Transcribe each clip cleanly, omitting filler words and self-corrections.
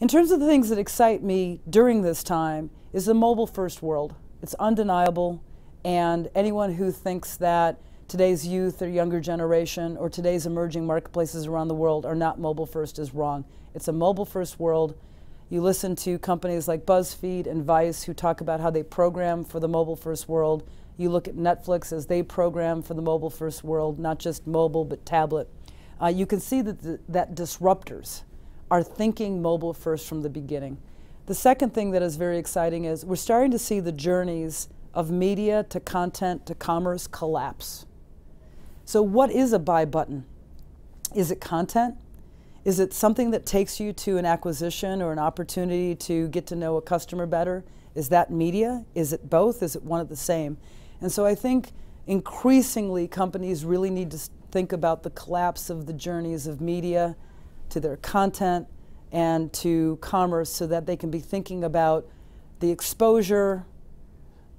In terms of the things that excite me during this time is the mobile-first world. It's undeniable, and anyone who thinks that today's youth or younger generation or today's emerging marketplaces around the world are not mobile-first is wrong. It's a mobile-first world. You listen to companies like BuzzFeed and Vice who talk about how they program for the mobile-first world. You look at Netflix as they program for the mobile-first world, not just mobile but tablet. You can see that disruptors are thinking mobile first from the beginning. The second thing that is very exciting is we're starting to see the journeys of media to content to commerce collapse. So what is a buy button? Is it content? Is it something that takes you to an acquisition or an opportunity to get to know a customer better? Is that media? Is it both? Is it one of the same? And so I think increasingly companies really need to think about the collapse of the journeys of media to their content and to commerce so that they can be thinking about the exposure,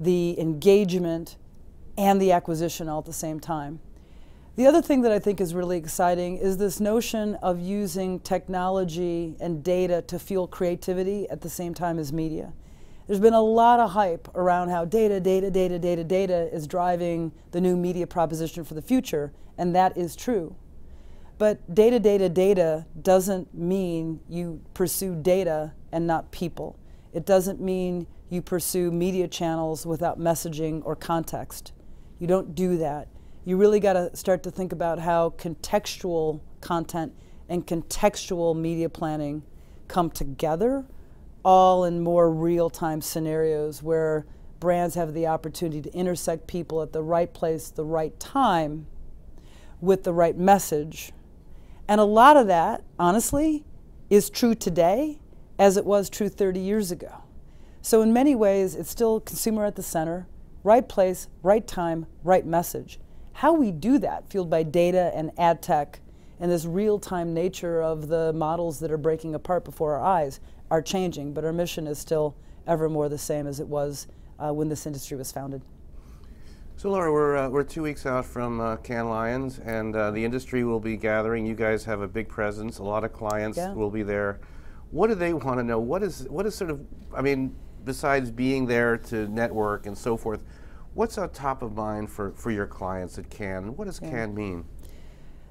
the engagement, and the acquisition all at the same time. The other thing that I think is really exciting is this notion of using technology and data to fuel creativity at the same time as media. There's been a lot of hype around how data is driving the new media proposition for the future, and that is true. But data doesn't mean you pursue data and not people. It doesn't mean you pursue media channels without messaging or context. You don't do that. You really got to start to think about how contextual content and contextual media planning come together, all in more real-time scenarios where brands have the opportunity to intersect people at the right place, the right time, with the right message. And a lot of that, honestly, is true today as it was true 30 years ago. So in many ways, it's still consumer at the center, right place, right time, right message. How we do that, fueled by data and ad tech and this real-time nature of the models that are breaking apart before our eyes, are changing, but our mission is still ever more the same as it was when this industry was founded. So Laura, we're 2 weeks out from Cannes Lions, and the industry will be gathering. You guys have a big presence. A lot of clients will be there. What do they want to know? What is sort of, I mean, besides being there to network and so forth, what's on top of mind for your clients at Cannes? What does Cannes mean?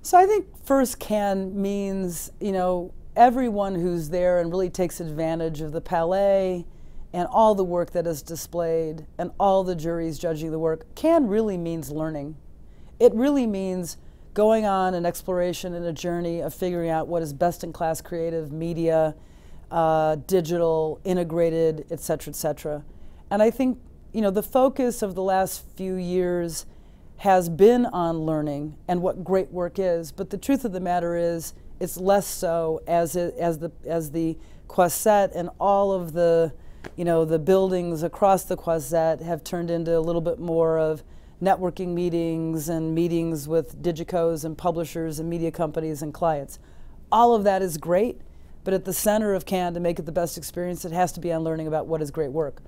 So I think first Cannes means, you know, everyone who's there and really takes advantage of the palais and all the work that is displayed and all the juries judging the work. Cannes really means learning. It really means going on an exploration and a journey of figuring out what is best-in-class creative media, digital, integrated, et cetera, et cetera. And I think, you know, the focus of the last few years has been on learning and what great work is, but the truth of the matter is it's less so as the Croisette and all of the, you know, the buildings across the Croisette have turned into a little bit more of networking meetings and meetings with digicos and publishers and media companies and clients. All of that is great, but at the center of Cannes, to make it the best experience, it has to be on learning about what is great work.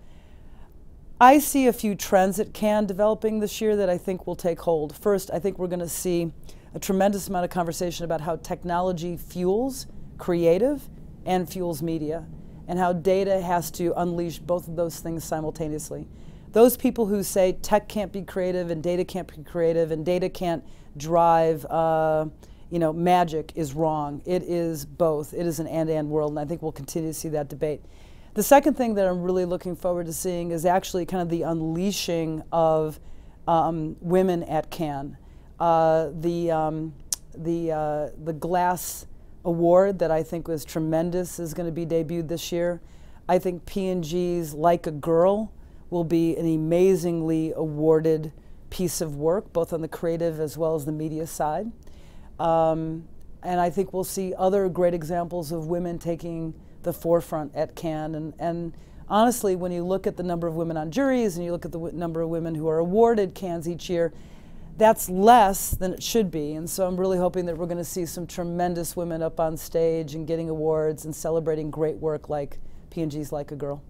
I see a few trends at Cannes developing this year that I think will take hold. First, I think we're going to see a tremendous amount of conversation about how technology fuels creative and fuels media, and how data has to unleash both of those things simultaneously. Those people who say tech can't be creative and data can't be creative and data can't drive you know, magic is wrong. It is both. It is an and world, and I think we'll continue to see that debate. The second thing that I'm really looking forward to seeing is actually kind of the unleashing of women at Cannes. The Glass Award that I think was tremendous is going to be debuted this year. I think P&G's Like a Girl will be an amazingly awarded piece of work, both on the creative as well as the media side. And I think we'll see other great examples of women taking the forefront at Cannes. And honestly, when you look at the number of women on juries and you look at the number of women who are awarded Cannes each year, that's less than it should be. And so I'm really hoping that we're going to see some tremendous women up on stage and getting awards and celebrating great work like P&G's Like a Girl.